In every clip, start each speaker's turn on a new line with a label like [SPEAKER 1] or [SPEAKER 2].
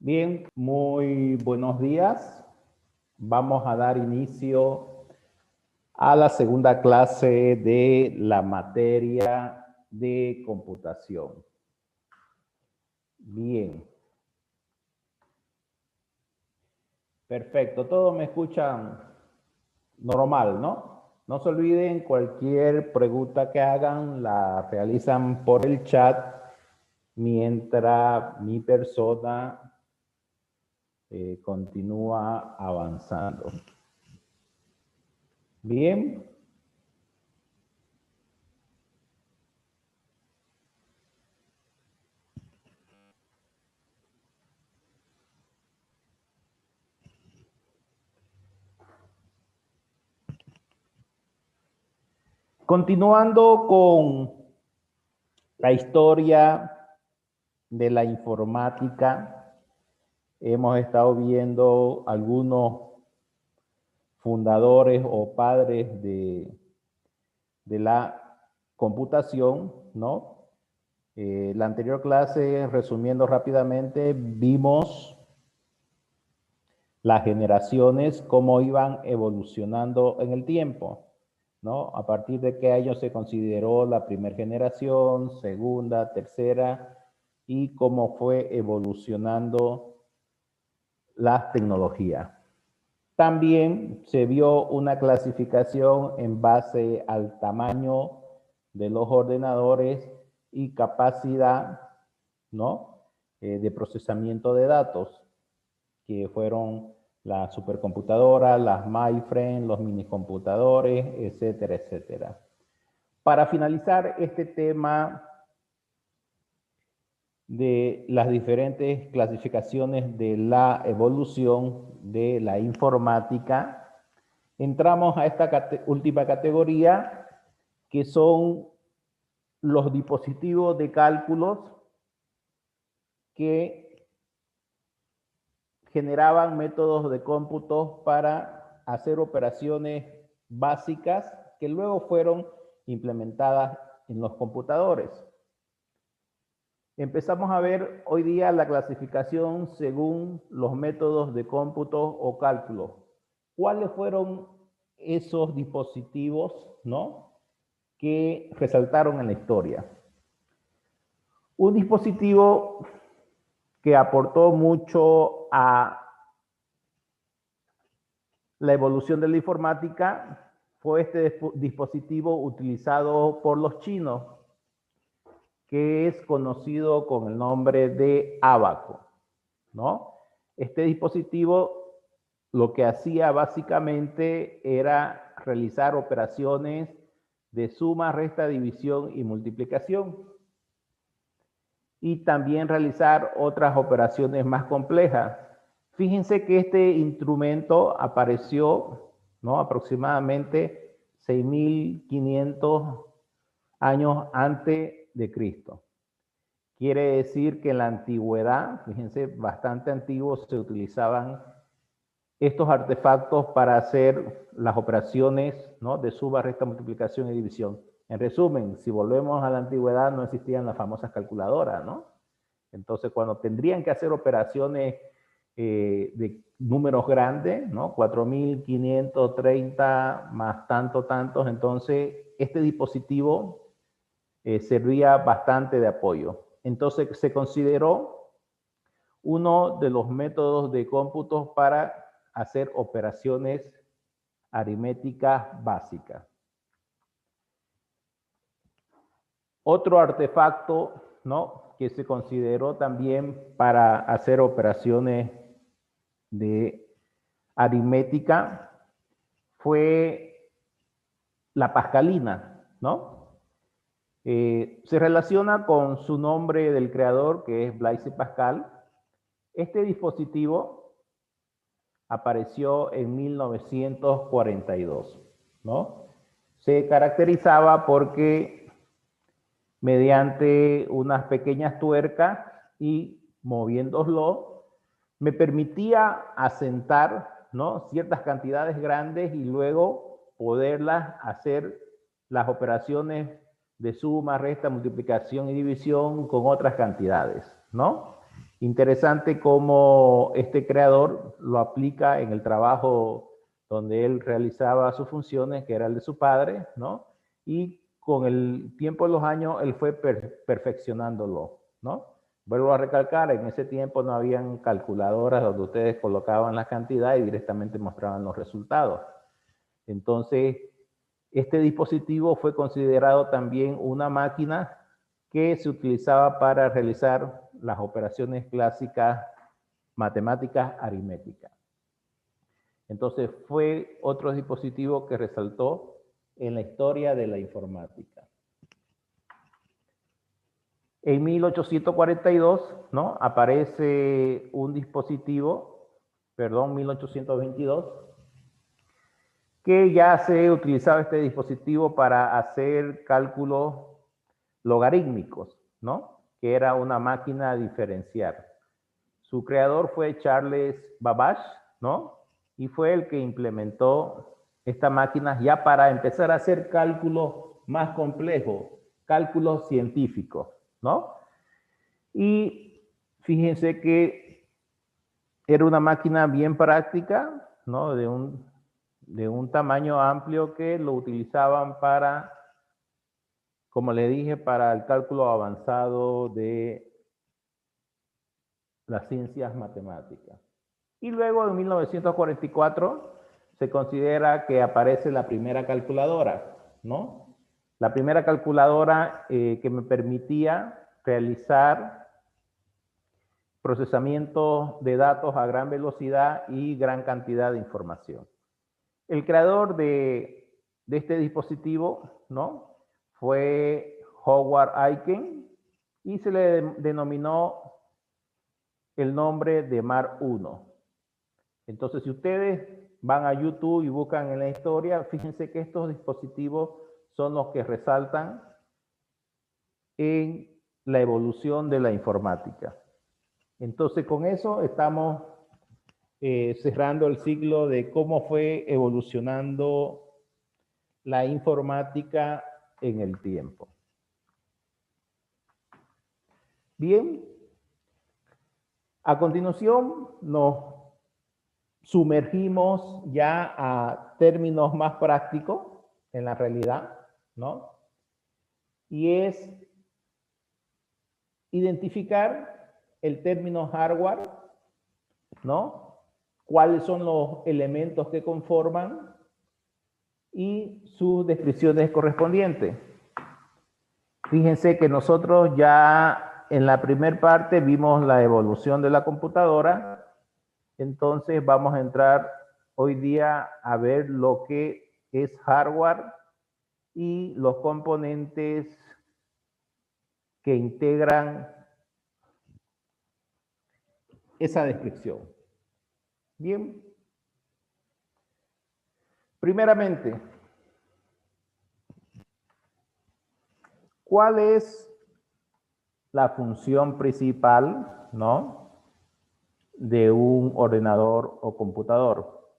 [SPEAKER 1] Bien, muy buenos días. Vamos a dar inicio a la segunda clase de la materia de computación. Bien. Perfecto, todos me escuchan normal, ¿no? No se olviden, cualquier pregunta que hagan la realizan por el chat mientras mi persona continúa avanzando. Bien. Continuando con la historia de la informática, hemos estado viendo algunos fundadores o padres de la computación, ¿no? La anterior clase, resumiendo rápidamente, vimos las generaciones, cómo iban evolucionando en el tiempo, ¿no? A partir de qué año se consideró la primera generación, segunda, tercera, y cómo fue evolucionando la tecnología. También se vio una clasificación en base al tamaño de los ordenadores y capacidad, ¿no? De procesamiento de datos, que fueron las supercomputadoras, las mainframe, los minicomputadores, etcétera, etcétera. Para finalizar este tema de las diferentes clasificaciones de la evolución de la informática, entramos a esta última categoría, que son los dispositivos de cálculos que generaban métodos de cómputo para hacer operaciones básicas que luego fueron implementadas en los computadores. Empezamos a ver hoy día la clasificación según los métodos de cómputo o cálculo. ¿Cuáles fueron esos dispositivos, ¿no?, que resaltaron en la historia? Un dispositivo que aportó mucho a la evolución de la informática fue este dispositivo utilizado por los chinos, que es conocido con el nombre de ábaco, ¿no? Este dispositivo lo que hacía básicamente era realizar operaciones de suma, resta, división y multiplicación, y también realizar otras operaciones más complejas. Fíjense que este instrumento apareció, ¿no?, aproximadamente 6.500 años antes de Cristo. Quiere decir que en la antigüedad, fíjense, bastante antiguos, se utilizaban estos artefactos para hacer las operaciones, ¿no?, de suma, resta, multiplicación y división. En resumen, si volvemos a la antigüedad, no existían las famosas calculadoras, ¿no? Entonces, cuando tendrían que hacer operaciones de números grandes, ¿no?, 4.530 más tantos, entonces este dispositivo servía bastante de apoyo. Entonces, se consideró uno de los métodos de cómputo para hacer operaciones aritméticas básicas. Otro artefacto, ¿no?, que se consideró también para hacer operaciones de aritmética fue la pascalina, ¿no? Se relaciona con su nombre del creador, que es Blaise Pascal. Este dispositivo apareció en 1942, ¿no? Se caracterizaba porque mediante unas pequeñas tuercas y moviéndolo, me permitía asentar, ¿no?, ciertas cantidades grandes y luego poderlas hacer las operaciones de suma, resta, multiplicación y división con otras cantidades, ¿no? Interesante cómo este creador lo aplica en el trabajo donde él realizaba sus funciones, que era el de su padre, ¿no? Y con el tiempo de los años, él fue perfeccionándolo, ¿no? Vuelvo a recalcar, en ese tiempo no habían calculadoras donde ustedes colocaban la cantidad y directamente mostraban los resultados. Entonces, este dispositivo fue considerado también una máquina que se utilizaba para realizar las operaciones clásicas matemáticas aritméticas. Entonces, fue otro dispositivo que resaltó en la historia de la informática. En 1842, ¿no? Aparece un dispositivo, 1822, que ya se utilizaba este dispositivo para hacer cálculos logarítmicos, ¿no? Que era una máquina diferencial. Su creador fue Charles Babbage, ¿no? Y fue el que implementó esta máquina ya para empezar a hacer cálculos más complejos, cálculos científicos, ¿no? Y fíjense que era una máquina bien práctica, ¿no? De un tamaño amplio que lo utilizaban para, como le dije, para el cálculo avanzado de las ciencias matemáticas. Y luego en 1944 se considera que aparece la primera calculadora, ¿no? La primera calculadora que me permitía realizar procesamiento de datos a gran velocidad y gran cantidad de información. El creador de este dispositivo, ¿no? Fue Howard Aiken y se le denominó el nombre de Mark I. Entonces, si ustedes van a YouTube y buscan en la historia, fíjense que estos dispositivos son los que resaltan en la evolución de la informática. Entonces, con eso estamos cerrando el ciclo de cómo fue evolucionando la informática en el tiempo. Bien, a continuación nos sumergimos ya a términos más prácticos en la realidad, ¿no? Y es identificar el término hardware, ¿no? Cuáles son los elementos que conforman y sus descripciones correspondientes. Fíjense que nosotros ya en la primera parte vimos la evolución de la computadora. Entonces vamos a entrar hoy día a ver lo que es hardware y los componentes que integran esa descripción. Bien. Primeramente, ¿cuál es la función principal, ¿no?, de un ordenador o computador?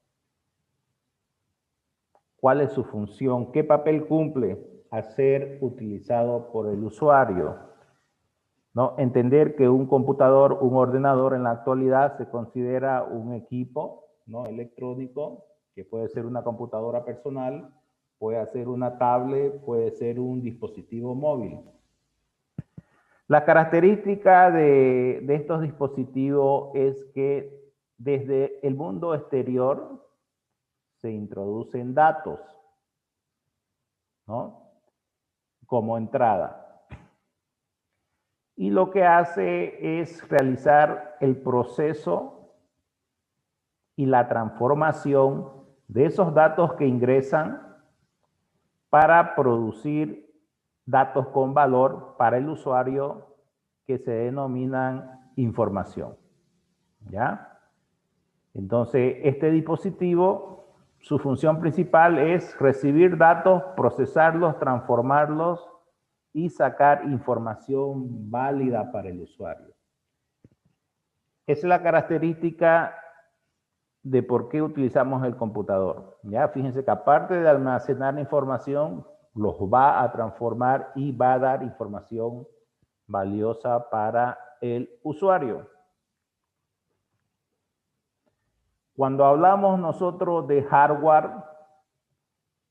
[SPEAKER 1] ¿Cuál es su función? ¿Qué papel cumple al ser utilizado por el usuario? ¿No? Entender que un computador, un ordenador en la actualidad se considera un equipo, ¿no?, electrónico, que puede ser una computadora personal, puede ser una tablet, puede ser un dispositivo móvil. La característica de estos dispositivos es que desde el mundo exterior se introducen datos, ¿no?, como entrada. Y lo que hace es realizar el proceso y la transformación de esos datos que ingresan para producir datos con valor para el usuario que se denominan información, ¿ya? Entonces, este dispositivo, su función principal es recibir datos, procesarlos, transformarlos y sacar información válida para el usuario. Esa es la característica de por qué utilizamos el computador. Ya, fíjense que aparte de almacenar información, los va a transformar y va a dar información valiosa para el usuario. Cuando hablamos nosotros de hardware,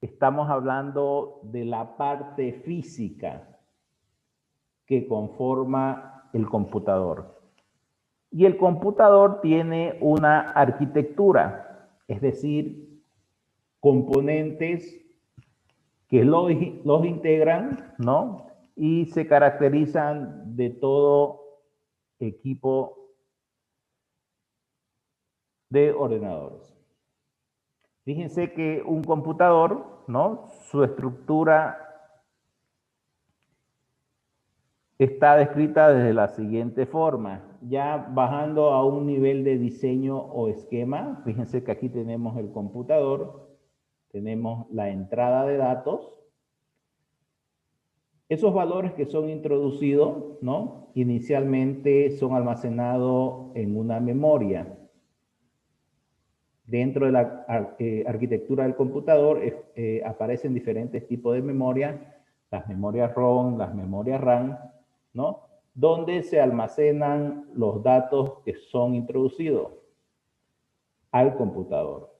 [SPEAKER 1] estamos hablando de la parte física que conforma el computador. Y el computador tiene una arquitectura, es decir, componentes que los integran, ¿no? Y se caracterizan de todo equipo de ordenadores. Fíjense que un computador, ¿no? Su estructura está descrita desde la siguiente forma. Ya bajando a un nivel de diseño o esquema, fíjense que aquí tenemos el computador, tenemos la entrada de datos. Esos valores que son introducidos, ¿no? Inicialmente son almacenados en una memoria. Dentro de la arquitectura del computador aparecen diferentes tipos de memoria, las memorias ROM, las memorias RAM, ¿no? Donde se almacenan los datos que son introducidos al computador.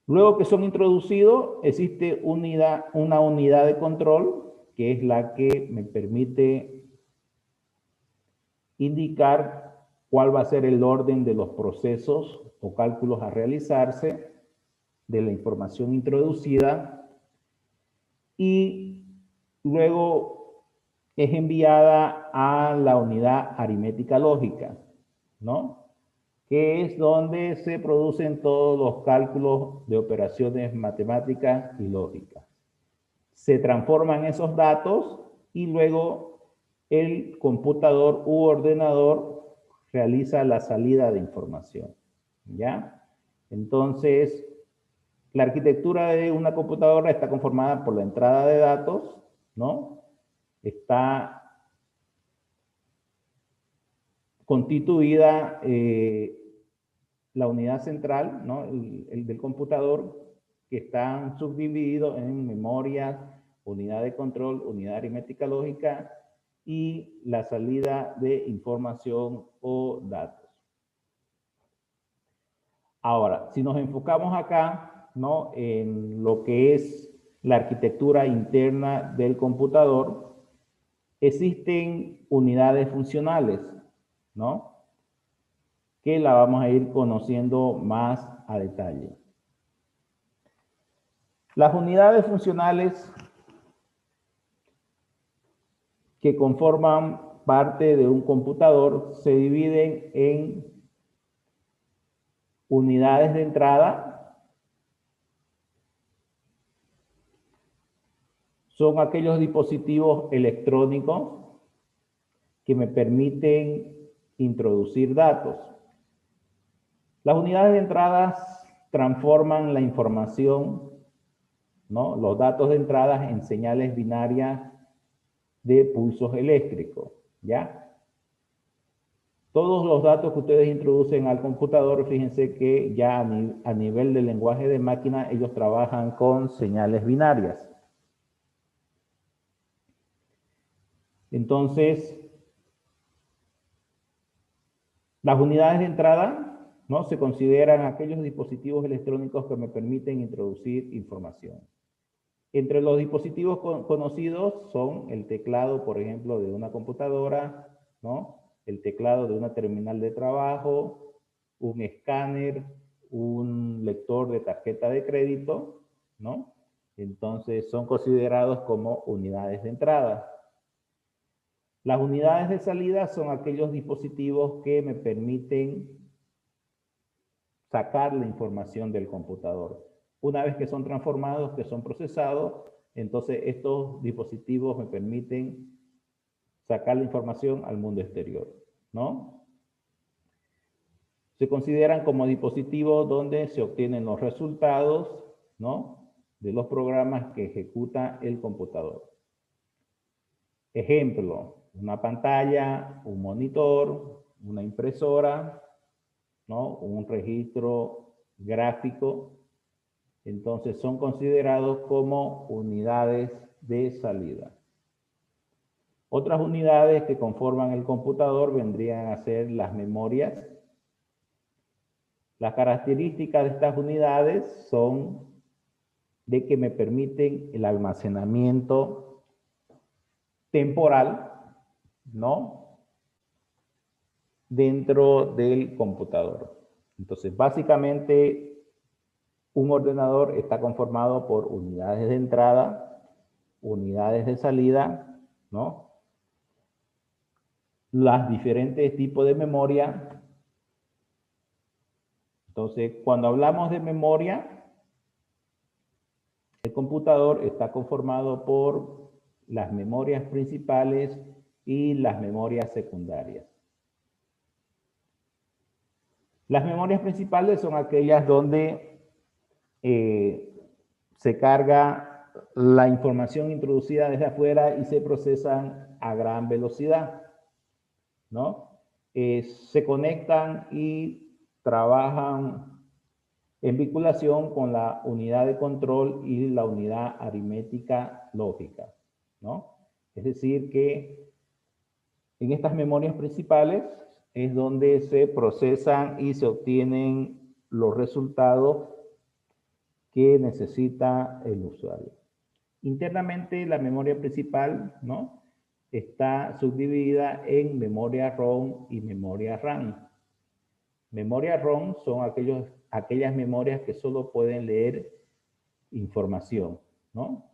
[SPEAKER 1] Luego que son introducidos, existe una unidad de control, que es la que me permite indicar cuál va a ser el orden de los procesos o cálculos a realizarse de la información introducida, y luego es enviada a la unidad aritmética lógica, ¿no? Que es donde se producen todos los cálculos de operaciones matemáticas y lógicas. Se transforman esos datos y luego el computador u ordenador realiza la salida de información, ¿ya? Entonces, la arquitectura de una computadora está conformada por la entrada de datos, ¿no? Está constituida la unidad central, ¿no? El del computador, que están subdivididos en memorias, unidad de control, unidad aritmética lógica y la salida de información o datos. Ahora, si nos enfocamos acá, ¿no? En lo que es la arquitectura interna del computador, existen unidades funcionales, ¿no? Que la vamos a ir conociendo más a detalle. Las unidades funcionales que conforman parte de un computador se dividen en unidades de entrada. Son aquellos dispositivos electrónicos que me permiten introducir datos. Las unidades de entrada transforman la información, ¿no? Los datos de entrada en señales binarias de pulsos eléctricos, ¿ya? Todos los datos que ustedes introducen al computador, fíjense que ya a nivel de lenguaje de máquina, ellos trabajan con señales binarias. Entonces, las unidades de entrada, ¿no? Se consideran aquellos dispositivos electrónicos que me permiten introducir información. Entre los dispositivos conocidos son el teclado, por ejemplo, de una computadora, ¿no? El teclado de una terminal de trabajo, un escáner, un lector de tarjeta de crédito, ¿no? Entonces son considerados como unidades de entrada. Las unidades de salida son aquellos dispositivos que me permiten sacar la información del computador. Una vez que son transformados, que son procesados, entonces estos dispositivos me permiten sacar la información al mundo exterior, ¿no? Se consideran como dispositivos donde se obtienen los resultados, ¿no? De los programas que ejecuta el computador. Ejemplo, una pantalla, un monitor, una impresora, ¿no? Un registro gráfico. Entonces son considerados como unidades de salida. Otras unidades que conforman el computador vendrían a ser las memorias, Las características de estas unidades son de que me permiten el almacenamiento temporal, ¿no? Dentro del computador. Entonces, básicamente, un ordenador está conformado por unidades de entrada, unidades de salida, ¿no? Los diferentes tipos de memoria. Entonces, cuando hablamos de memoria, el computador está conformado por las memorias principales y las memorias secundarias. Las memorias principales son aquellas donde se carga la información introducida desde afuera y se procesan a gran velocidad, ¿no? Se conectan y trabajan en vinculación con la unidad de control y la unidad aritmética lógica, ¿no? Es decir que en estas memorias principales es donde se procesan y se obtienen los resultados que necesita el usuario. Internamente la memoria principal, ¿no?, está subdividida en memoria ROM y memoria RAM. Memoria ROM son aquellas memorias que solo pueden leer información, ¿no?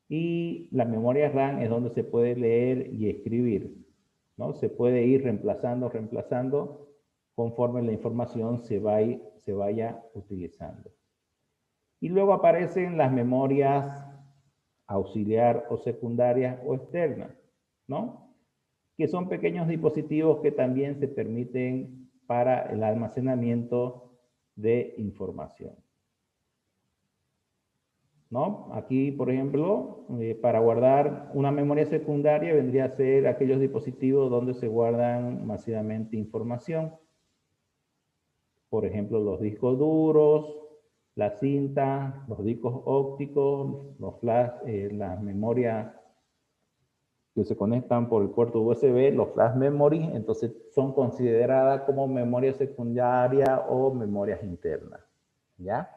[SPEAKER 1] Y la memoria RAM es donde se puede leer y escribir, ¿no? Se puede ir reemplazando conforme la información se vaya utilizando. Y luego aparecen las memorias auxiliar o secundarias o externas, ¿no? Que son pequeños dispositivos que también se permiten para el almacenamiento de información, ¿no? Aquí, por ejemplo, para guardar una memoria secundaria vendría a ser aquellos dispositivos donde se guardan masivamente información. Por ejemplo, los discos duros, la cinta, los discos ópticos, los flash, las memorias que se conectan por el puerto USB, los flash memory, entonces son consideradas como memoria secundaria o memorias internas, ¿ya?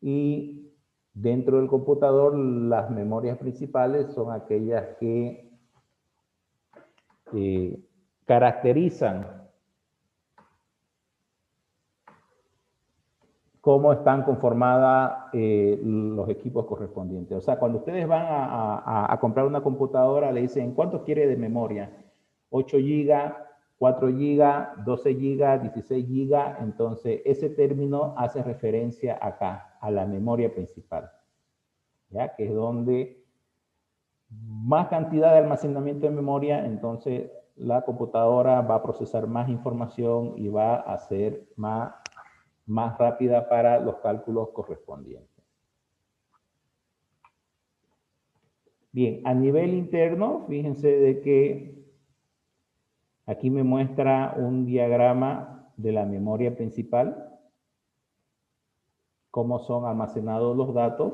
[SPEAKER 1] Y dentro del computador, las memorias principales son aquellas que caracterizan cómo están conformadas los equipos correspondientes. O sea, cuando ustedes van a comprar una computadora, le dicen, ¿cuánto quiere de memoria? 8 GB, 4 GB, 12 GB, 16 GB. Entonces, ese término hace referencia acá, a la memoria principal, ¿ya? Que es donde más cantidad de almacenamiento de memoria, entonces la computadora va a procesar más información y va a ser más rápida para los cálculos correspondientes. Bien, a nivel interno, fíjense de que aquí me muestra un diagrama de la memoria principal, cómo son almacenados los datos.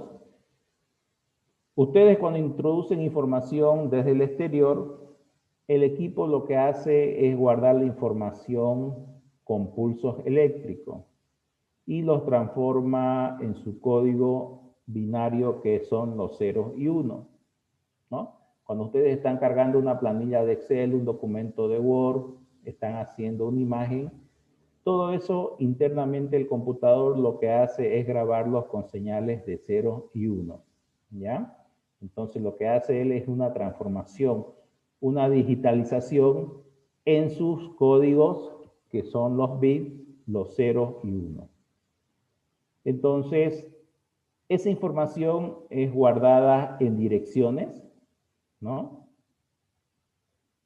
[SPEAKER 1] Ustedes cuando introducen información desde el exterior, el equipo lo que hace es guardar la información con pulsos eléctricos y los transforma en su código binario, que son los ceros y unos, ¿no? Cuando ustedes están cargando una planilla de Excel, un documento de Word, están haciendo una imagen, todo eso internamente el computador lo que hace es grabarlos con señales de 0 y 1, ¿ya? Entonces lo que hace él es una transformación, una digitalización en sus códigos, que son los bits, los 0 y 1. Entonces, esa información es guardada en direcciones, ¿no?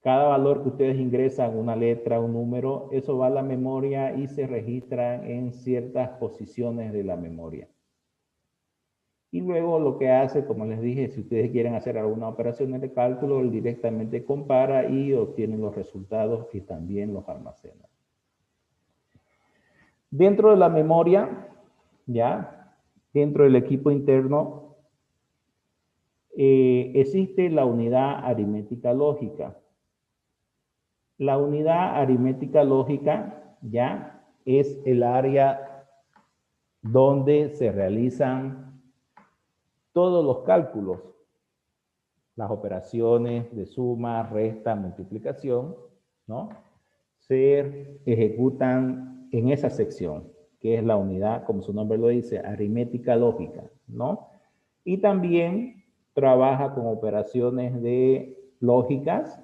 [SPEAKER 1] Cada valor que ustedes ingresan, una letra, un número, eso va a la memoria y se registra en ciertas posiciones de la memoria. Y luego lo que hace, como les dije, si ustedes quieren hacer alguna operación de cálculo, él directamente compara y obtiene los resultados y también los almacena. Dentro de la memoria, ya, dentro del equipo interno, existe la unidad aritmética lógica. La unidad aritmética lógica, ya, es el área donde se realizan todos los cálculos, las operaciones de suma, resta, multiplicación, ¿no? Se ejecutan en esa sección, que es la unidad, como su nombre lo dice, aritmética lógica, ¿no? Y también trabaja con operaciones de lógicas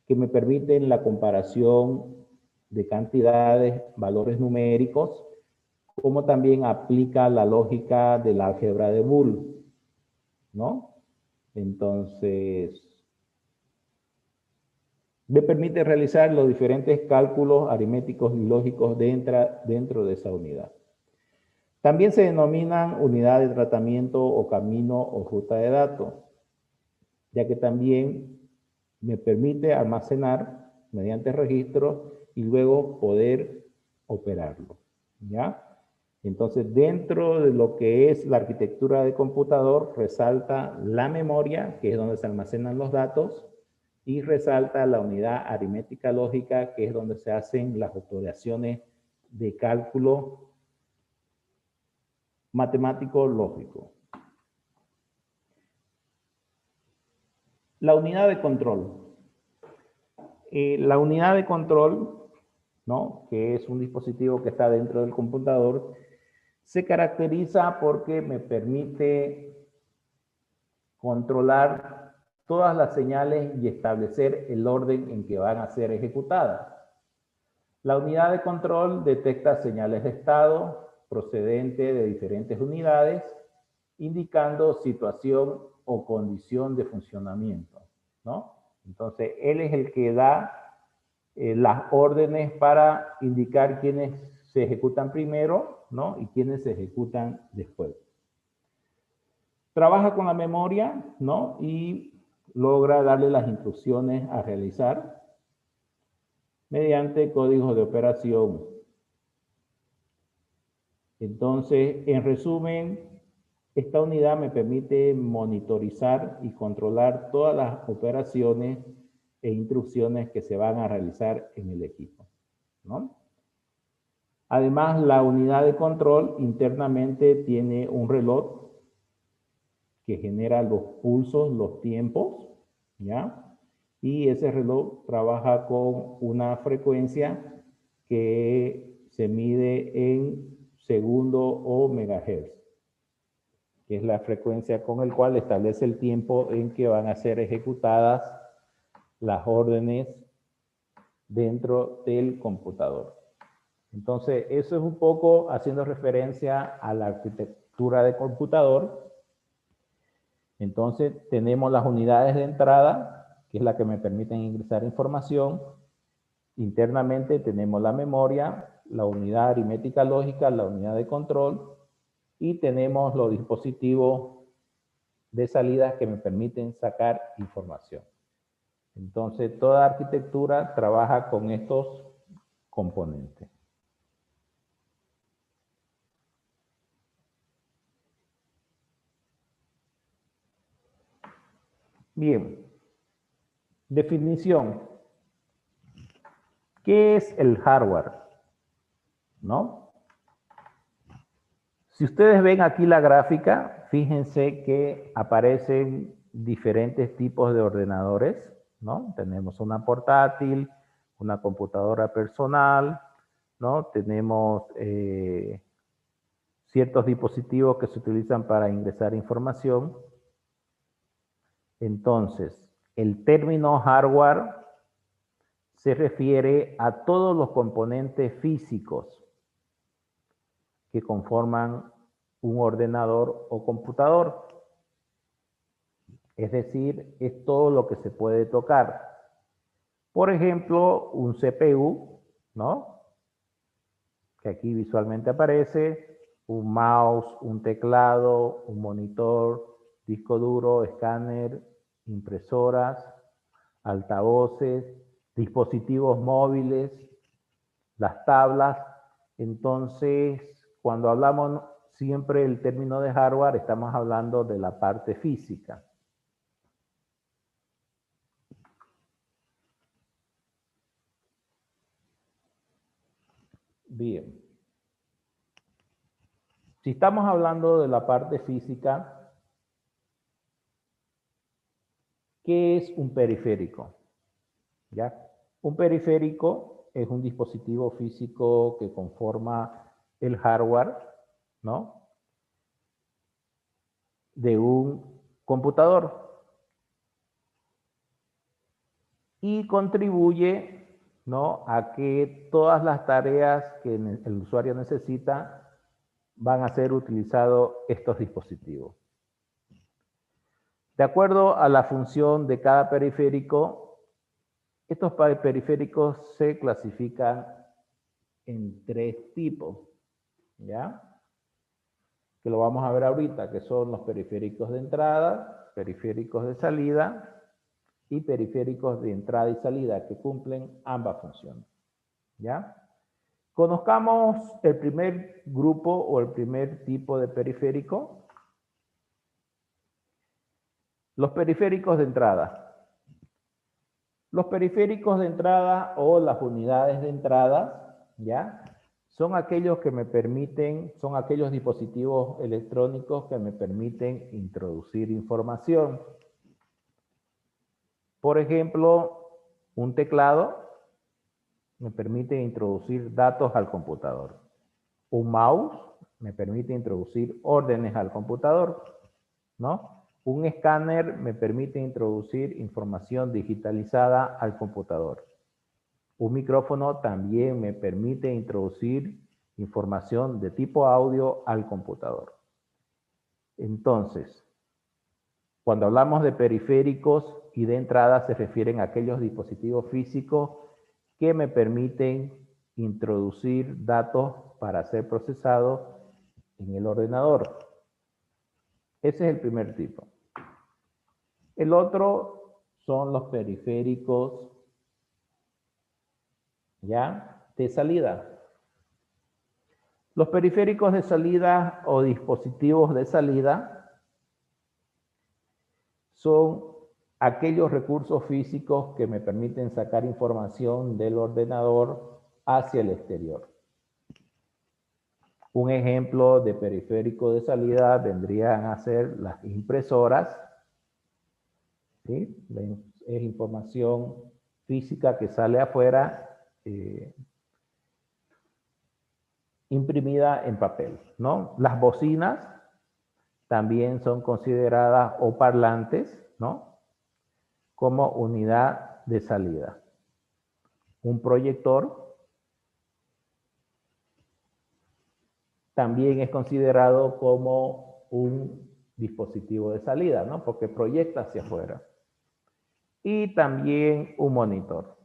[SPEAKER 1] que me permiten la comparación de cantidades, valores numéricos, como también aplica la lógica del álgebra de Boole, ¿no? Entonces, me permite realizar los diferentes cálculos aritméticos y lógicos dentro de esa unidad. También se denominan unidad de tratamiento o camino o ruta de datos, ya que también me permite almacenar mediante registros y luego poder operarlo, ¿ya? Entonces, dentro de lo que es la arquitectura de computador, resalta la memoria, que es donde se almacenan los datos, y resalta la unidad aritmética lógica, que es donde se hacen las operaciones de cálculo matemático lógico. La unidad de control. La unidad de control, ¿no?, que es un dispositivo que está dentro del computador, se caracteriza porque me permite controlar todas las señales y establecer el orden en que van a ser ejecutadas. La unidad de control detecta señales de estado procedentes de diferentes unidades, indicando situación o condición de funcionamiento, ¿no? Entonces, él es el que da las órdenes para indicar quiénes se ejecutan primero, ¿no?, y quiénes se ejecutan después. Trabaja con la memoria, ¿no?, y logra darle las instrucciones a realizar mediante códigos de operación. Entonces, en resumen, esta unidad me permite monitorizar y controlar todas las operaciones e instrucciones que se van a realizar en el equipo, ¿no? Además, la unidad de control internamente tiene un reloj que genera los pulsos, los tiempos, ¿ya? Y ese reloj trabaja con una frecuencia que se mide en segundo o megahertz, que es la frecuencia con el cual establece el tiempo en que van a ser ejecutadas las órdenes dentro del computador. Entonces, eso es un poco haciendo referencia a la arquitectura de computador. Entonces, tenemos las unidades de entrada, que es la que me permiten ingresar información. Internamente tenemos la memoria, la unidad aritmética lógica, la unidad de control, y tenemos los dispositivos de salida que me permiten sacar información. Entonces, toda arquitectura trabaja con estos componentes. Bien, definición. ¿Qué es el hardware? ¿No? Si ustedes ven aquí la gráfica, fíjense que aparecen diferentes tipos de ordenadores, ¿no? Tenemos una portátil, una computadora personal, ¿no? Tenemos ciertos dispositivos que se utilizan para ingresar información. Entonces, el término hardware se refiere a todos los componentes físicos que conforman un ordenador o computador. Es decir, es todo lo que se puede tocar. Por ejemplo, un CPU, ¿no?, que aquí visualmente aparece, un mouse, un teclado, un monitor, disco duro, escáner, impresoras, altavoces, dispositivos móviles, las tablas. Entonces, cuando hablamos siempre el término de hardware, estamos hablando de la parte física. Bien. Si estamos hablando de la parte física, ¿qué es un periférico? ¿Ya? Un periférico es un dispositivo físico que conforma el hardware, ¿no?, de un computador y contribuye, ¿no?, a que todas las tareas que el usuario necesita van a ser utilizados estos dispositivos. De acuerdo a la función de cada periférico, estos periféricos se clasifican en 3 tipos, ¿ya? Que lo vamos a ver ahorita, que son los periféricos de entrada, periféricos de salida y periféricos de entrada y salida, que cumplen ambas funciones, ¿ya? Conozcamos el primer grupo o el primer tipo de periférico. Los periféricos de entrada. Los periféricos de entrada o las unidades de entrada, ¿ya?, son aquellos que me permiten, son aquellos dispositivos electrónicos que me permiten introducir información. Por ejemplo, un teclado me permite introducir datos al computador. Un mouse me permite introducir órdenes al computador, ¿no? Un escáner me permite introducir información digitalizada al computador. Un micrófono también me permite introducir información de tipo audio al computador. Entonces, cuando hablamos de periféricos y de entrada, se refieren a aquellos dispositivos físicos que me permiten introducir datos para ser procesados en el ordenador. Ese es el primer tipo. El otro son los periféricos, ¿ya?, de salida. Los periféricos de salida o dispositivos de salida son aquellos recursos físicos que me permiten sacar información del ordenador hacia el exterior. Un ejemplo de periférico de salida vendrían a ser las impresoras, ¿sí? Es información física que sale afuera, imprimida en papel, ¿no? Las bocinas también son consideradas, o parlantes, ¿no?, como unidad de salida. Un proyector también es considerado como un dispositivo de salida, ¿no?, porque proyecta hacia afuera. Y también un monitor.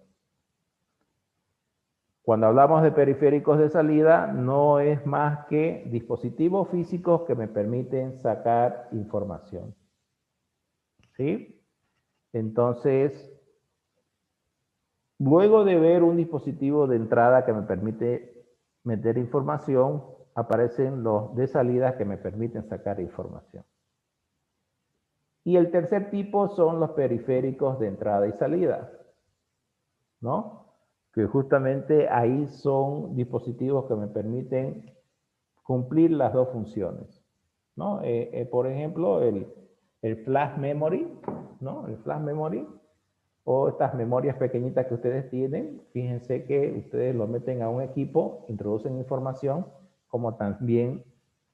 [SPEAKER 1] Cuando hablamos de periféricos de salida, no es más que dispositivos físicos que me permiten sacar información, ¿sí? Entonces, luego de ver un dispositivo de entrada que me permite meter información, aparecen los de salida que me permiten sacar información. Y el tercer tipo son los periféricos de entrada y salida, ¿no?, que justamente ahí son dispositivos que me permiten cumplir las dos funciones, ¿no? Por ejemplo, el flash memory, ¿no? El flash memory, o estas memorias pequeñitas que ustedes tienen, fíjense que ustedes lo meten a un equipo, introducen información, como también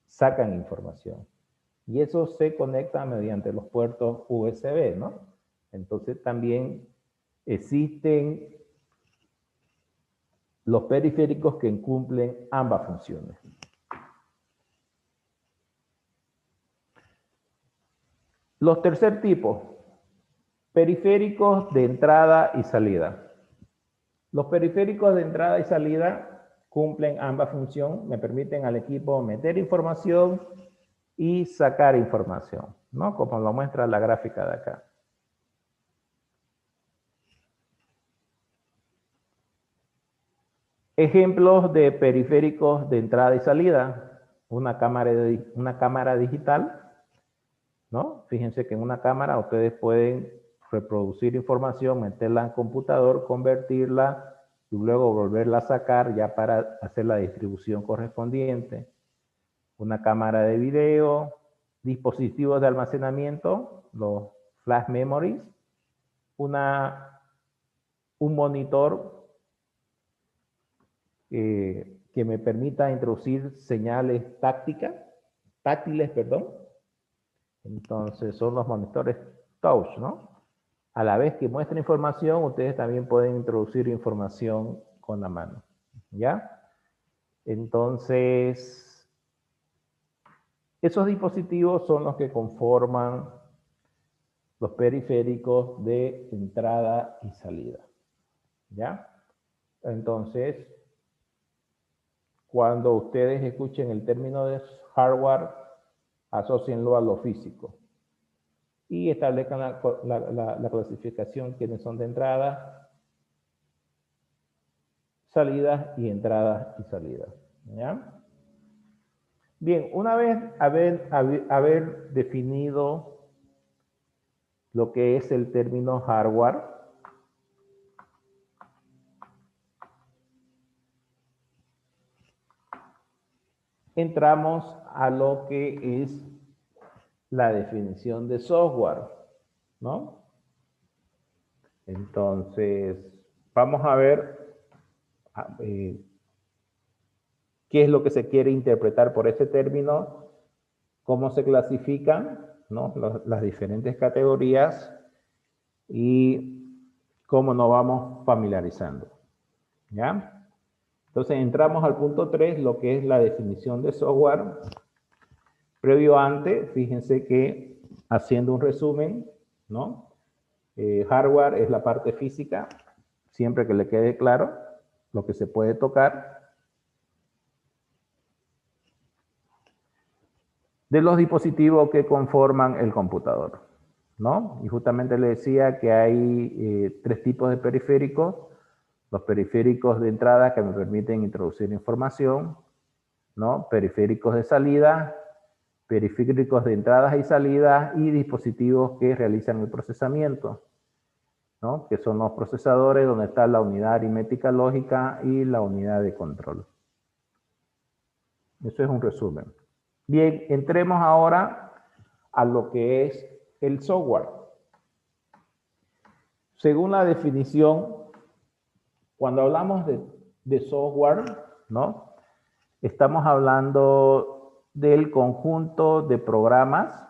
[SPEAKER 1] sacan información. Y eso se conecta mediante los puertos USB, ¿no? Entonces también existen los periféricos que cumplen ambas funciones. Los tercer tipo, periféricos de entrada y salida. Los periféricos de entrada y salida cumplen ambas funciones, me permiten al equipo meter información y sacar información, ¿no?, como lo muestra la gráfica de acá. Ejemplos de periféricos de entrada y salida. Una cámara digital, ¿no? Fíjense que en una cámara ustedes pueden reproducir información, meterla en computador, convertirla y luego volverla a sacar ya para hacer la distribución correspondiente. Una cámara de video, dispositivos de almacenamiento, los flash memories, un monitor que me permita introducir señales táctiles, perdón. Entonces son los monitores touch, ¿no? A la vez que muestra información, ustedes también pueden introducir información con la mano, ¿ya? Entonces, esos dispositivos son los que conforman los periféricos de entrada y salida, ¿ya? Entonces, cuando ustedes escuchen el término de hardware, asócienlo a lo físico y establezcan la clasificación, quiénes son de entrada, salidas y entradas y salidas, ¿ya? Bien, una vez haber definido lo que es el término hardware, entramos a lo que es la definición de software, ¿no? Entonces, vamos a ver qué es lo que se quiere interpretar por ese término, cómo se clasifican, ¿no? Las diferentes categorías y cómo nos vamos familiarizando, ¿ya? Entonces entramos al punto 3, lo que es la definición de software. Previo antes, fíjense que haciendo un resumen, ¿no? Hardware es la parte física, siempre que le quede claro lo que se puede tocar. De los dispositivos que conforman el computador, ¿no? Y justamente le decía que hay 3 tipos de periféricos. Los periféricos de entrada que me permiten introducir información, ¿no? Periféricos de salida, periféricos de entradas y salidas y dispositivos que realizan el procesamiento, ¿no? Que son los procesadores donde está la unidad aritmética lógica y la unidad de control. Eso es un resumen. Bien, entremos ahora a lo que es el software. Según la definición, cuando hablamos de software, ¿no? Estamos hablando del conjunto de programas,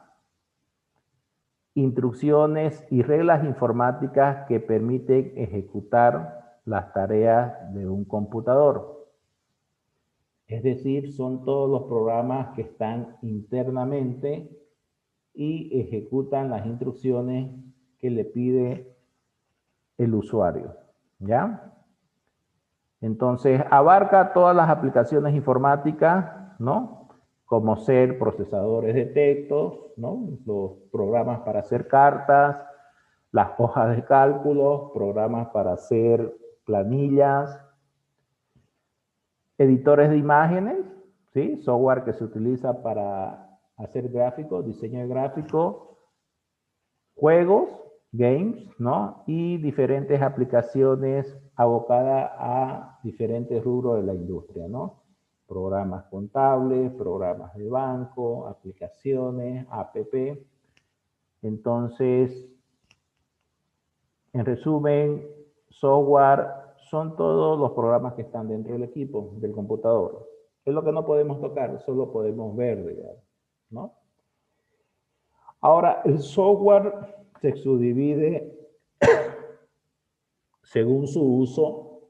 [SPEAKER 1] instrucciones y reglas informáticas que permiten ejecutar las tareas de un computador. Es decir, son todos los programas que están internamente y ejecutan las instrucciones que le pide el usuario, ¿ya? Entonces, abarca todas las aplicaciones informáticas, ¿no? Como ser procesadores de textos, ¿no? Los programas para hacer cartas, las hojas de cálculo, programas para hacer planillas, editores de imágenes, ¿sí? Software que se utiliza para hacer gráficos, diseño de gráficos, juegos, games, ¿no? Y diferentes aplicaciones abocadas a diferentes rubros de la industria, ¿no? Programas contables, programas de banco, aplicaciones, app. Entonces, en resumen, software son todos los programas que están dentro del equipo, del computador. Es lo que no podemos tocar, solo podemos ver, digamos, ¿no? Ahora, el software se subdivide según su uso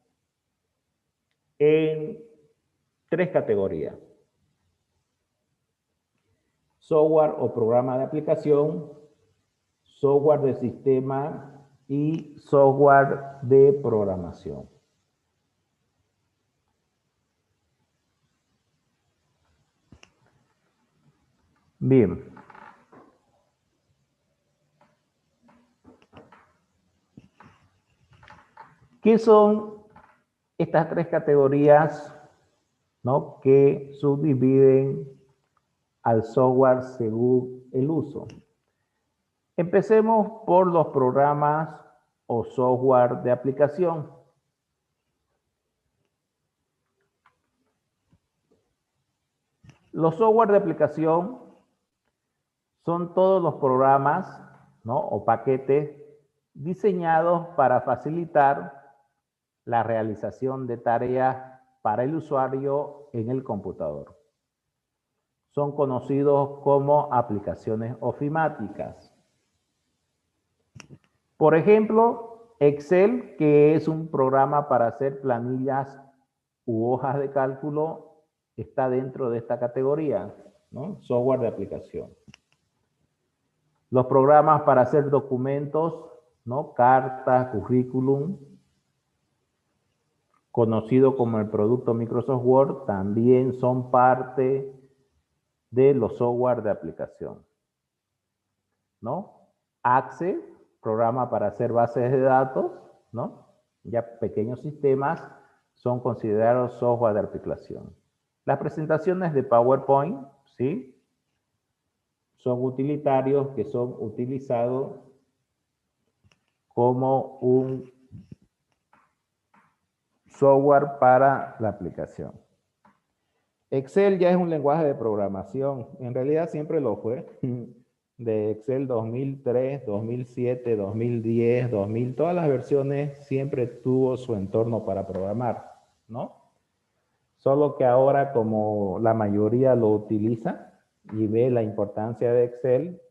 [SPEAKER 1] en 3 categorías. Software o programa de aplicación, software de sistema y software de programación. Bien. ¿Qué son estas 3 categorías, ¿no? Que subdividen al software según el uso? Empecemos por los programas o software de aplicación. Los software de aplicación son todos los programas, ¿no?, o paquetes diseñados para facilitar la realización de tareas para el usuario en el computador. Son conocidos como aplicaciones ofimáticas. Por ejemplo, Excel, que es un programa para hacer planillas u hojas de cálculo, está dentro de esta categoría, ¿no? Software de aplicación. Los programas para hacer documentos, ¿no? Cartas, currículum, conocido como el producto Microsoft Word, también son parte de los software de aplicación, ¿no? Access, programa para hacer bases de datos, ¿no? Ya pequeños sistemas son considerados software de aplicación. Las presentaciones de PowerPoint, ¿sí?, son utilitarios que son utilizados como un software para la aplicación. Excel ya es un lenguaje de programación. En realidad siempre lo fue. De Excel 2003, 2007, 2010, 2000, todas las versiones siempre tuvo su entorno para programar, ¿no? Solo que ahora, como la mayoría lo utiliza y ve la importancia de Excel,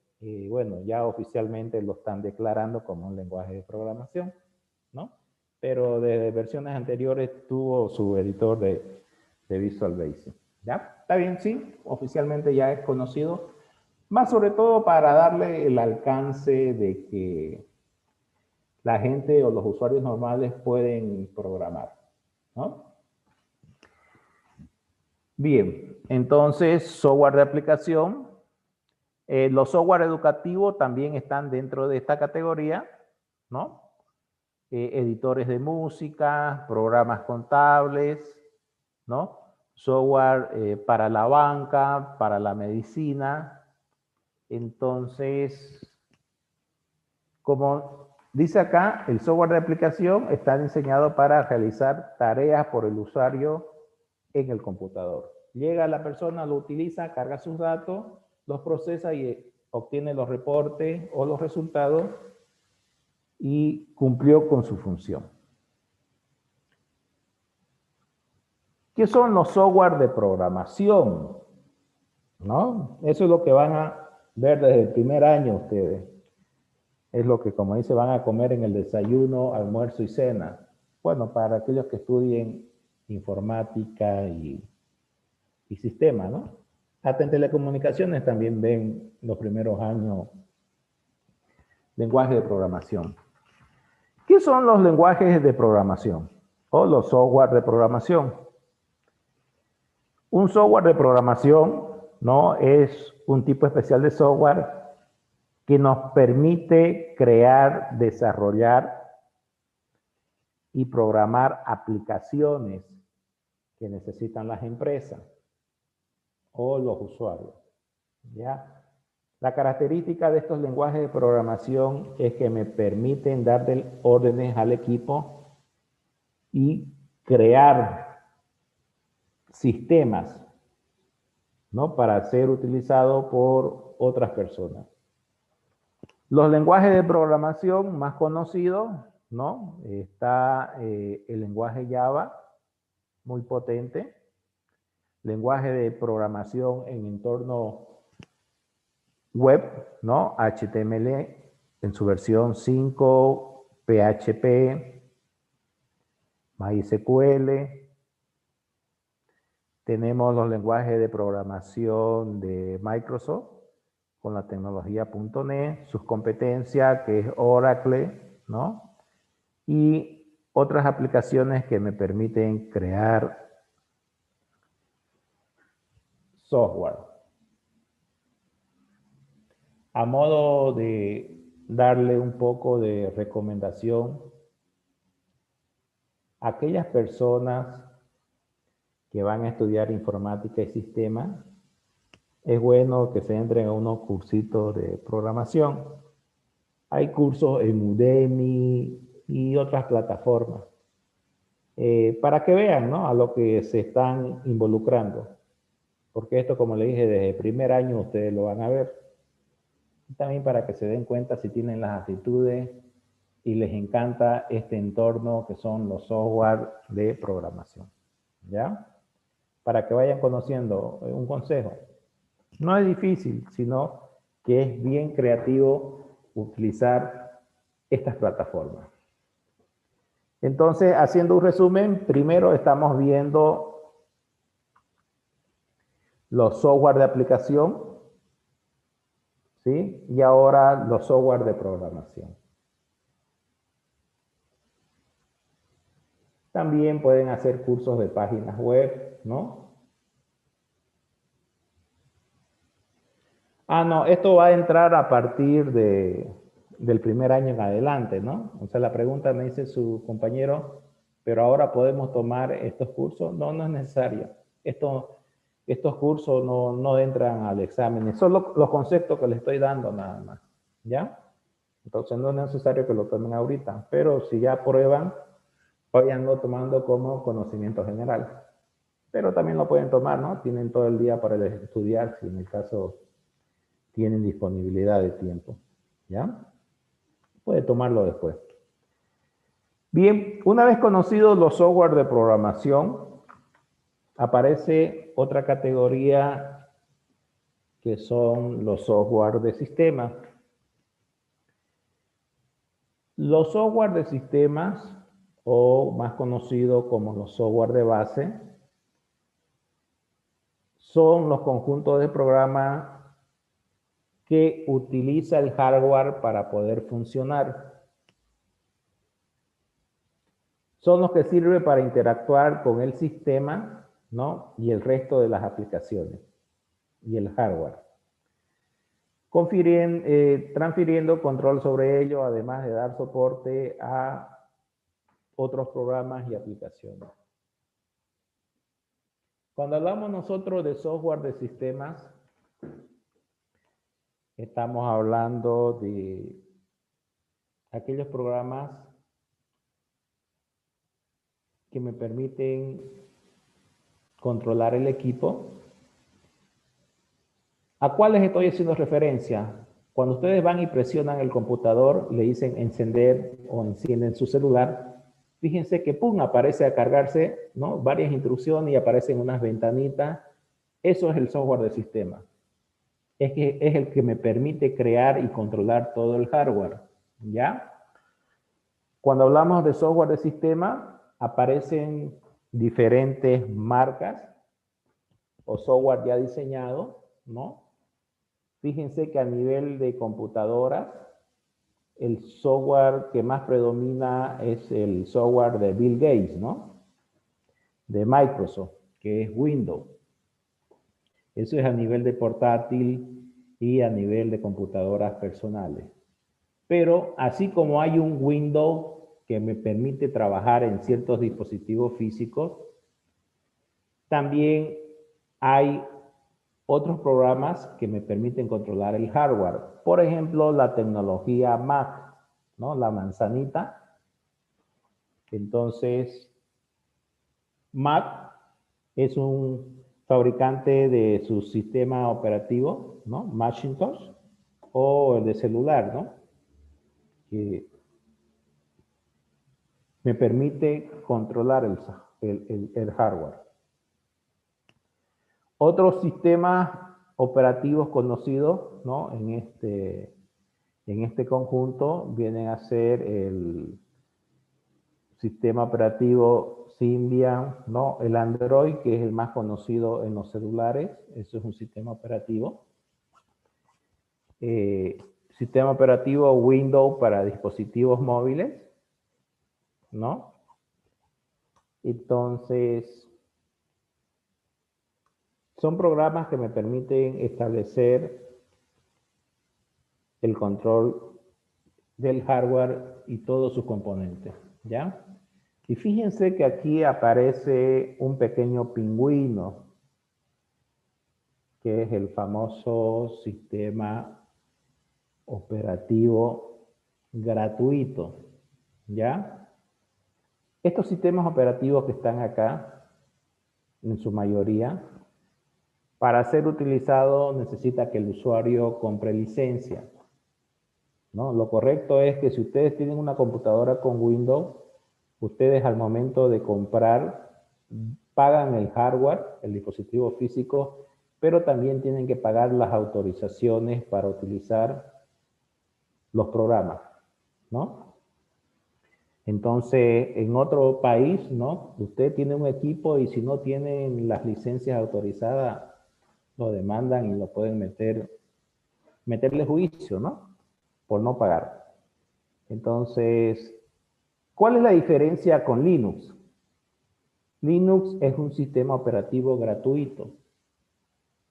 [SPEAKER 1] bueno, ya oficialmente lo están declarando como un lenguaje de programación, ¿no? Pero de versiones anteriores tuvo su editor de Visual Basic. ¿Ya? Está bien, sí, oficialmente ya es conocido, más sobre todo para darle el alcance de que la gente o los usuarios normales pueden programar, ¿no? Bien, entonces, software de aplicación. Los software educativos también están dentro de esta categoría, ¿no? Editores de música, programas contables, ¿no? Software para la banca, para la medicina. Entonces, como dice acá, el software de aplicación está diseñado para realizar tareas por el usuario en el computador. Llega la persona, lo utiliza, carga sus datos, los procesa y obtiene los reportes o los resultados y cumplió con su función. ¿Qué son los software de programación? ¿No? Eso es lo que van a ver desde el primer año ustedes. Es lo que, como dice, van a comer en el desayuno, almuerzo y cena. Bueno, para aquellos que estudien informática y sistemas, ¿no? Hasta en telecomunicaciones también ven los primeros años lenguaje de programación. ¿Qué son los lenguajes de programación o los software de programación? Un software de programación, ¿no?, es un tipo especial de software que nos permite crear, desarrollar y programar aplicaciones que necesitan las empresas o los usuarios, ¿ya? La característica de estos lenguajes de programación es que me permiten darle órdenes al equipo y crear sistemas, ¿no?, para ser utilizados por otras personas. Los lenguajes de programación más conocidos, ¿no? Está el lenguaje Java, muy potente. Lenguaje de programación en entorno web, ¿no? HTML en su versión 5, PHP, MySQL. Tenemos los lenguajes de programación de Microsoft con la tecnología .NET, sus competencias, que es Oracle, ¿no? Y otras aplicaciones que me permiten crear software. A modo de darle un poco de recomendación a aquellas personas que van a estudiar informática y sistemas, es bueno que se entren a unos cursitos de programación. Hay cursos en Udemy y otras plataformas para que vean, ¿no?, a lo que se están involucrando. porque esto, como le dije, desde el primer año ustedes lo van a ver. Y también para que se den cuenta si tienen las actitudes y les encanta este entorno que son los software de programación. ¿Ya? Para que vayan conociendo un consejo. No es difícil, sino que es bien creativo utilizar estas plataformas. Entonces, haciendo un resumen, primero estamos viendo los software de aplicación, ¿sí? Y ahora los software de programación. También pueden hacer cursos de páginas web, ¿no? Ah, no, esto va a entrar a partir del primer año en adelante, ¿no? O sea, la pregunta me dice su compañero, pero ahora podemos tomar estos cursos. No, no es necesario. Estos cursos no entran al examen, son los conceptos que les estoy dando nada más, ¿ya? Entonces no es necesario que lo tomen ahorita, pero si ya prueban, vayanlo tomando como conocimiento general. Pero también lo pueden tomar, ¿no? Tienen todo el día para estudiar, si en el caso tienen disponibilidad de tiempo, ¿ya? Puede tomarlo después. Bien, una vez conocidos los software de programación, aparece otra categoría que son los software de sistema. Los software de sistemas, o más conocido como los software de base, son los conjuntos de programas que utiliza el hardware para poder funcionar. Son los que sirven para interactuar con el sistema, ¿no? Y el resto de las aplicaciones y el hardware. Transfiriendo control sobre ello, además de dar soporte a otros programas y aplicaciones. Cuando hablamos nosotros de software de sistemas, estamos hablando de aquellos programas que me permiten controlar el equipo. ¿A cuáles estoy haciendo referencia? Cuando ustedes van y presionan el computador, le dicen encender o encienden su celular, fíjense que pum, aparece a cargarse, ¿no? Varias instrucciones y aparecen unas ventanitas. Eso es el software del sistema. Es el que me permite crear y controlar todo el hardware, ¿ya? Cuando hablamos de software de sistema, aparecen diferentes marcas o software ya diseñado, ¿no? Fíjense que a nivel de computadoras, el software que más predomina es el software de Bill Gates, ¿no? De Microsoft, que es Windows. Eso es a nivel de portátil y a nivel de computadoras personales. Pero así como hay un Windows que me permite trabajar en ciertos dispositivos físicos, también hay otros programas que me permiten controlar el hardware. Por ejemplo, la tecnología Mac, ¿no? La manzanita. Entonces, Mac es un fabricante de su sistema operativo, ¿no? Macintosh, o el de celular, ¿no? Que me permite controlar el hardware. Otros sistemas operativos conocidos, ¿no? En este conjunto vienen a ser el sistema operativo Symbian, ¿no? El Android, que es el más conocido en los celulares, eso es un sistema operativo. Sistema operativo Windows para dispositivos móviles, ¿no? Entonces, son programas que me permiten establecer el control del hardware y todos sus componentes, ¿ya? Y fíjense que aquí aparece un pequeño pingüino, que es el famoso sistema operativo gratuito, ¿ya? Estos sistemas operativos que están acá, en su mayoría, Para ser utilizado necesita que el usuario compre licencia, ¿no? Lo correcto es que si ustedes tienen una computadora con Windows, ustedes al momento de comprar pagan el hardware, el dispositivo físico, pero también tienen que pagar las autorizaciones para utilizar los programas, ¿no? Entonces, en otro país, ¿no? Usted tiene un equipo y si no tienen las licencias autorizadas, lo demandan y lo pueden meterle juicio, ¿no? Por no pagar. Entonces, ¿cuál es la diferencia con Linux? Linux es un sistema operativo gratuito,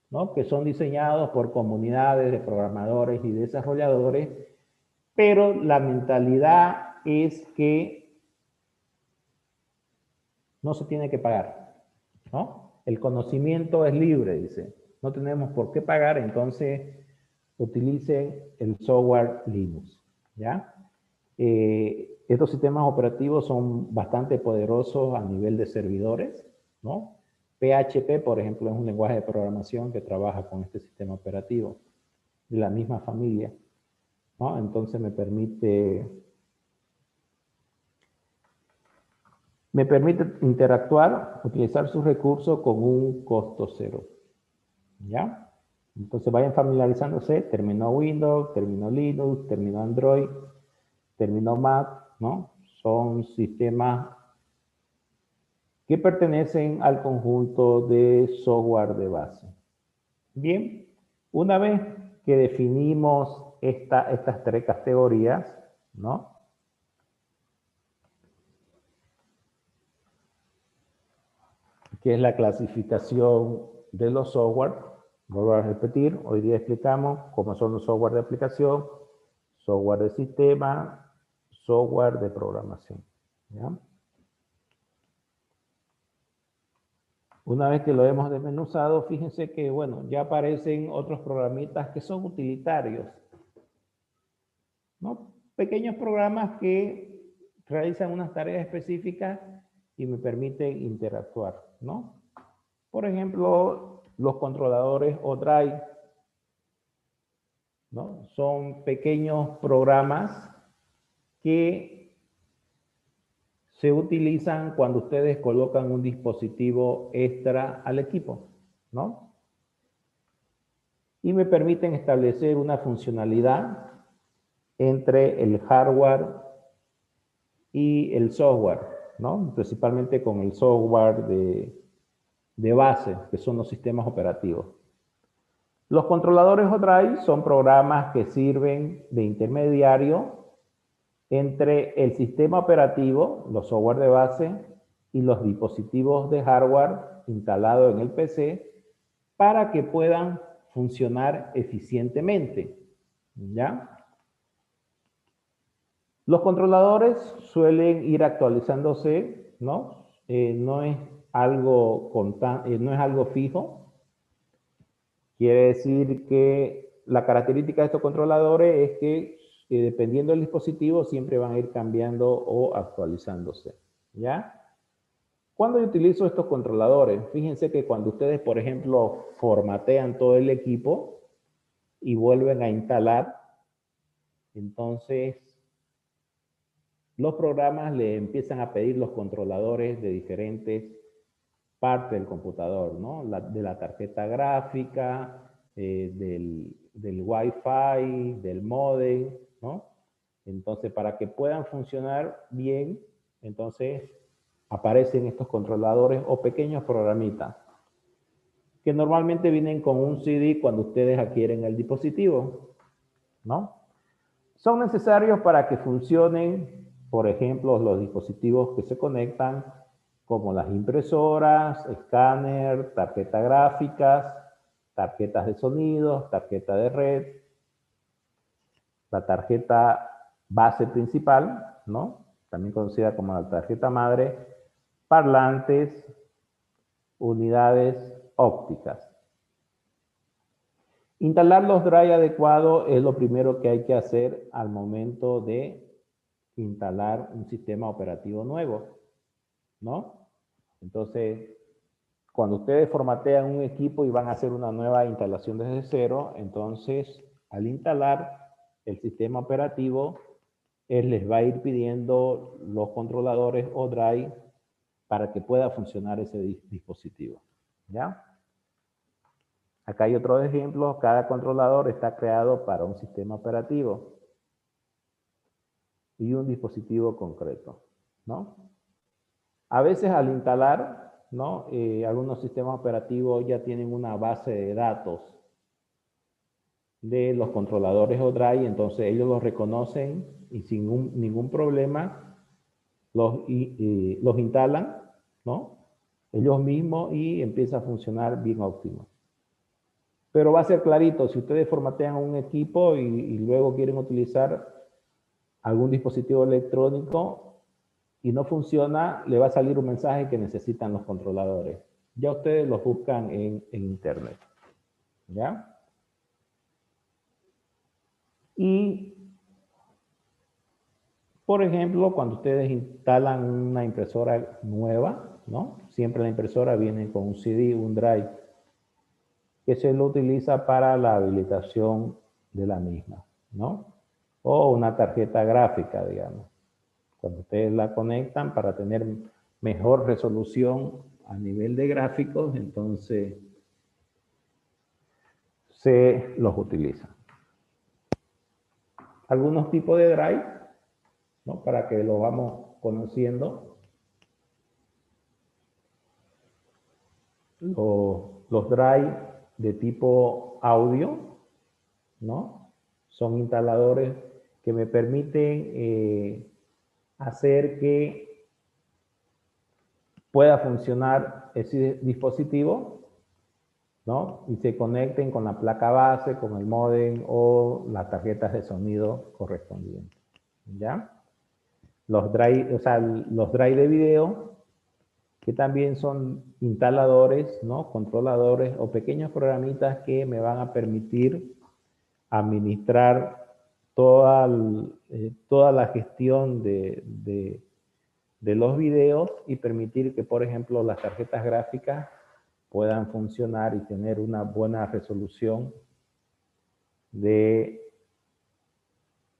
[SPEAKER 1] ¿no? Que son diseñados por comunidades de programadores y desarrolladores, pero la mentalidad es que no se tiene que pagar, ¿no? El conocimiento es libre, dice. No tenemos por qué pagar, entonces utilicen el software Linux, ¿ya? Estos sistemas operativos son bastante poderosos a nivel de servidores, ¿no? PHP, por ejemplo, es un lenguaje de programación que trabaja con este sistema operativo de la misma familia, ¿no? Entonces me permite interactuar, utilizar sus recursos con un costo cero, ¿ya? Entonces vayan familiarizándose, terminó Windows, terminó Linux, terminó Android, terminó Mac, ¿no? Son sistemas que pertenecen al conjunto de software de base. Bien, una vez que definimos estas tres categorías, ¿no? Que es la clasificación de los software. Vuelvo a repetir, hoy día explicamos cómo son los software de aplicación, software de sistema, software de programación, ¿ya? Una vez que lo hemos desmenuzado, fíjense que, bueno, ya aparecen otros programitas que son utilitarios, ¿no? Pequeños programas que realizan unas tareas específicas y me permiten interactuar, ¿no? Por ejemplo, los controladores o drive, ¿no? Son pequeños programas que se utilizan cuando ustedes colocan un dispositivo extra al equipo, ¿no? Y me permiten establecer una funcionalidad entre el hardware y el software, ¿no? Principalmente con el software de base, que son los sistemas operativos. Los controladores o drive son programas que sirven de intermediario entre el sistema operativo, los software de base, y los dispositivos de hardware instalados en el PC para que puedan funcionar eficientemente, ¿ya? Los controladores suelen ir actualizándose, ¿no? No es algo no es algo fijo. Quiere decir que la característica de estos controladores es que dependiendo del dispositivo siempre van a ir cambiando o actualizándose, ¿ya? Cuando yo utilizo estos controladores, fíjense que cuando ustedes, por ejemplo, formatean todo el equipo y vuelven a instalar, entonces los programas le empiezan a pedir los controladores de diferentes partes del computador, ¿no? De la tarjeta gráfica, del Wi-Fi, del módem, ¿no? Entonces, para que puedan funcionar bien, entonces aparecen estos controladores o pequeños programitas que normalmente vienen con un CD cuando ustedes adquieren el dispositivo, ¿no? Son necesarios para que funcionen, por ejemplo, los dispositivos que se conectan, como las impresoras, escáner, tarjetas gráficas, tarjetas de sonido, tarjeta de red, la tarjeta base principal, ¿no? También conocida como la tarjeta madre, parlantes, unidades ópticas. Instalar los drive adecuados es lo primero que hay que hacer al momento de instalar un sistema operativo nuevo, ¿no? Entonces, cuando ustedes formatean un equipo y van a hacer una nueva instalación desde cero, entonces al instalar el sistema operativo, él les va a ir pidiendo los controladores o drive para que pueda funcionar ese dispositivo. ¿Ya? Acá hay otro ejemplo. Cada controlador está creado para un sistema operativo y un dispositivo concreto, ¿no? A veces al instalar, ¿no? Algunos sistemas operativos ya tienen una base de datos de los controladores o drive, entonces ellos los reconocen y sin ningún problema los instalan, ¿no? Ellos mismos y empieza a funcionar bien óptimo. Pero va a ser clarito, si ustedes formatean un equipo y luego quieren utilizar algún dispositivo electrónico y no funciona, le va a salir un mensaje que necesitan los controladores. Ya ustedes los buscan en internet. ¿Ya? Y, por ejemplo, cuando ustedes instalan una impresora nueva, ¿no? Siempre la impresora viene con un CD, un drive, que se lo utiliza para la habilitación de la misma, ¿no? O una tarjeta gráfica, digamos. Cuando ustedes la conectan para tener mejor resolución a nivel de gráficos, entonces se los utiliza. Algunos tipos de drive, ¿no? Para que lo vamos conociendo. Los drive de tipo audio, ¿no? Son instaladores que me permiten hacer que pueda funcionar ese dispositivo, ¿no? Y se conecten con la placa base, con el módem o las tarjetas de sonido correspondientes, ¿ya? Los drive, o sea, los drive de video, que también son instaladores, ¿no? Controladores o pequeños programitas que me van a permitir administrar toda la gestión de los videos y permitir que, por ejemplo, las tarjetas gráficas puedan funcionar y tener una buena resolución de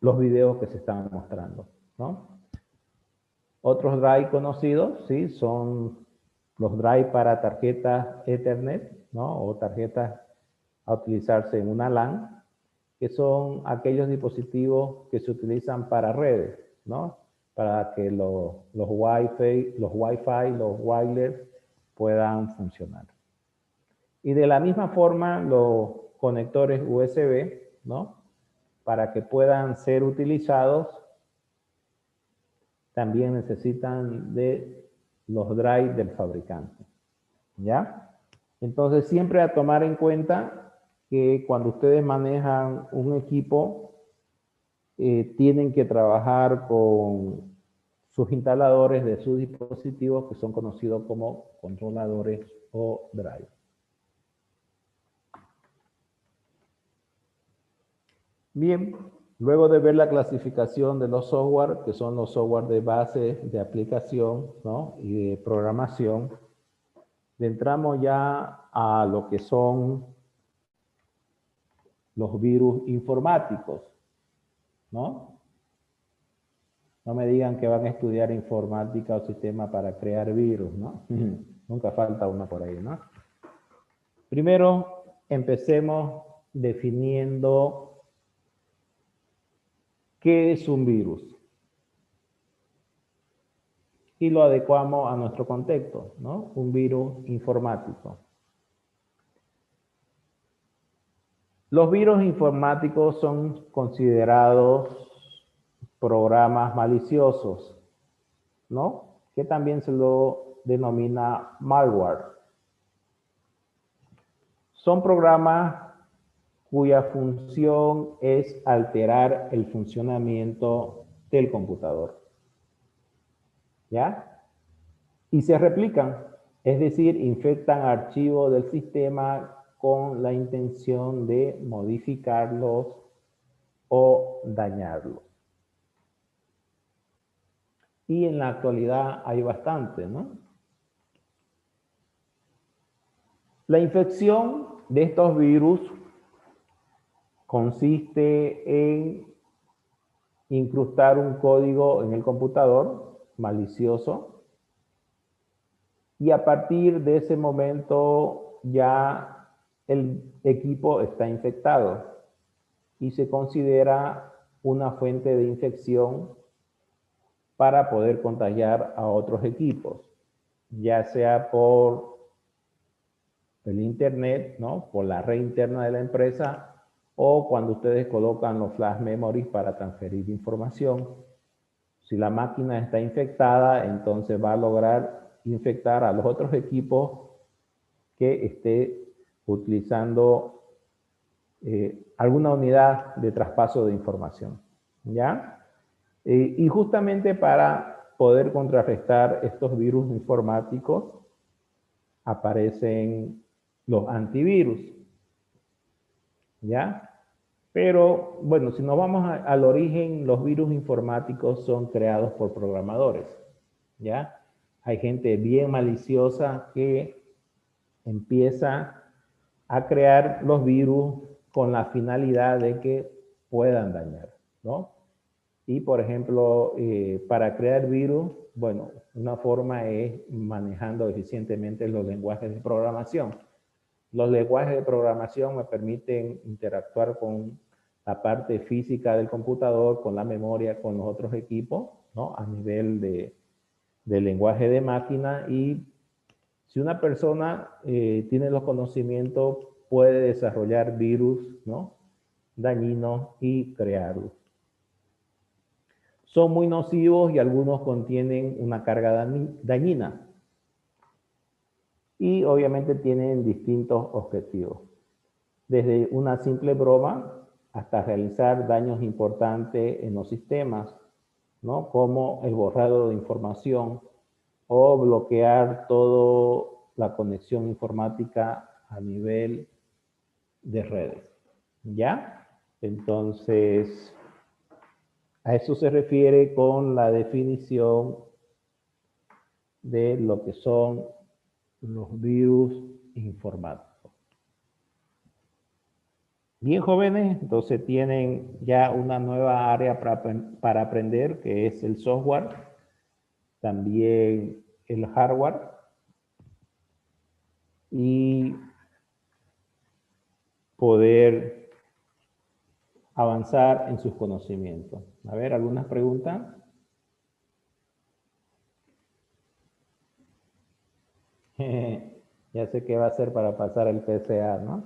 [SPEAKER 1] los videos que se están mostrando, ¿no? Otros drive conocidos, ¿sí? Son los drive para tarjetas Ethernet, ¿no? O tarjetas a utilizarse en una LAN, que son aquellos dispositivos que se utilizan para redes, ¿no? Para que los Wi-Fi, los wireless puedan funcionar. Y de la misma forma, los conectores USB, ¿no? Para que puedan ser utilizados, también necesitan de los drives del fabricante, ¿ya? Entonces, siempre a tomar en cuenta que cuando ustedes manejan un equipo, tienen que trabajar con sus instaladores de sus dispositivos que son conocidos como controladores o drive. Bien, luego de ver la clasificación de los software, que son los software de base de aplicación, ¿no? Y de programación, entramos ya a lo que son los virus informáticos, ¿no? No me digan que van a estudiar informática o sistema para crear virus, ¿no? Nunca falta uno por ahí, ¿no? Primero, empecemos definiendo qué es un virus y lo adecuamos a nuestro contexto, ¿no? Un virus informático. Los virus informáticos son considerados programas maliciosos, ¿no? Que también se lo denomina malware. Son programas cuya función es alterar el funcionamiento del computador, ¿ya? Y se replican, es decir, infectan archivos del sistema con la intención de modificarlos o dañarlos. Y en la actualidad hay bastante, ¿no? La infección de estos virus consiste en incrustar un código en el computador malicioso y a partir de ese momento ya el equipo está infectado y se considera una fuente de infección para poder contagiar a otros equipos, ya sea por el internet, ¿no? Por la red interna de la empresa o cuando ustedes colocan los flash memories para transferir información. Si la máquina está infectada, entonces va a lograr infectar a los otros equipos que esté utilizando alguna unidad de traspaso de información, ¿ya? Y justamente para poder contrarrestar estos virus informáticos aparecen los antivirus, ¿ya? Pero, bueno, si nos vamos al origen, los virus informáticos son creados por programadores, ¿ya? Hay gente bien maliciosa que empieza a crear los virus con la finalidad de que puedan dañar, ¿no? Y, por ejemplo, para crear virus, bueno, una forma es manejando eficientemente los lenguajes de programación. Los lenguajes de programación me permiten interactuar con la parte física del computador, con la memoria, con los otros equipos, ¿no? A nivel de lenguaje de máquina, y si una persona tiene los conocimientos, puede desarrollar virus, ¿no? Dañinos y crearlos. Son muy nocivos y algunos contienen una carga dañina. Y obviamente tienen distintos objetivos. Desde una simple broma hasta realizar daños importantes en los sistemas, ¿no? Como el borrado de información o bloquear toda la conexión informática a nivel de redes, ¿ya? Entonces, a eso se refiere con la definición de lo que son los virus informáticos. Bien, jóvenes, entonces tienen ya una nueva área para aprender, que es el software, también el hardware, y poder avanzar en sus conocimientos. A ver, ¿algunas preguntas? Ya sé qué va a hacer para pasar el PCA, ¿no?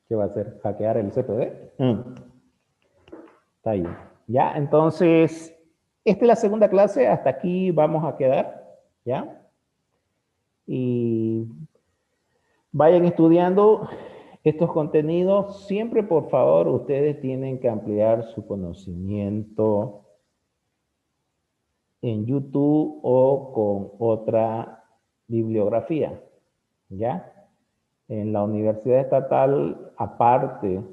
[SPEAKER 1] ¿Qué va a hacer? ¿Hackear el CPD? Está ahí. Ya, entonces, esta es la segunda clase. Hasta aquí vamos a quedar, ¿ya? Y vayan estudiando estos contenidos. Siempre, por favor, ustedes tienen que ampliar su conocimiento en YouTube o con otra bibliografía, ¿ya? En la Universidad Estatal, aparte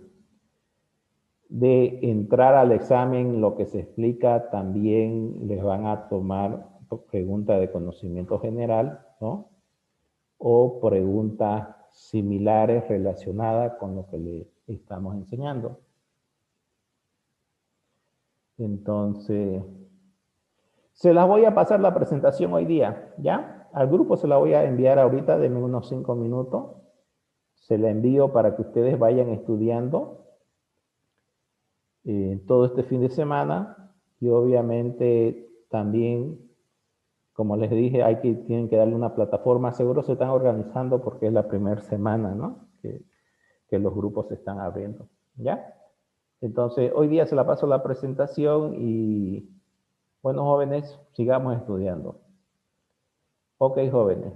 [SPEAKER 1] de entrar al examen, lo que se explica, también les van a tomar preguntas de conocimiento general, ¿no? O preguntas similares relacionadas con lo que le estamos enseñando. Entonces, se las voy a pasar la presentación hoy día, ¿ya? Al grupo se la voy a enviar ahorita, denme unos 5 minutos. Se la envío para que ustedes vayan estudiando todo este fin de semana. Y obviamente también, como les dije, tienen que darle una plataforma. Seguro se están organizando porque es la primera semana, ¿no? Que los grupos se están abriendo, ¿ya? Entonces, hoy día se la paso la presentación y, bueno, jóvenes, sigamos estudiando. Ok, jóvenes.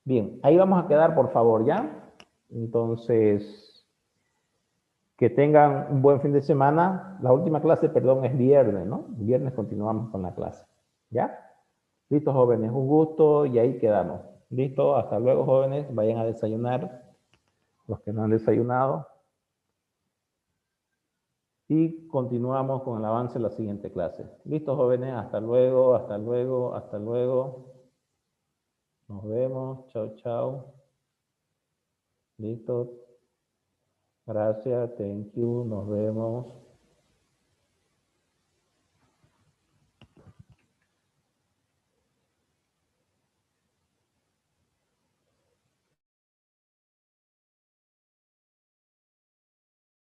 [SPEAKER 1] Bien, ahí vamos a quedar, por favor, ¿ya? Entonces, que tengan un buen fin de semana. La última clase, perdón, es viernes, ¿no? Viernes continuamos con la clase, ¿ya? Listo, jóvenes, un gusto y ahí quedamos. Listo, hasta luego, jóvenes. Vayan a desayunar, los que no han desayunado. Y continuamos con el avance de la siguiente clase. Listo, jóvenes, hasta luego, hasta luego, hasta luego. Nos vemos. Chao, chao. Listo. Gracias. Thank you. Nos vemos.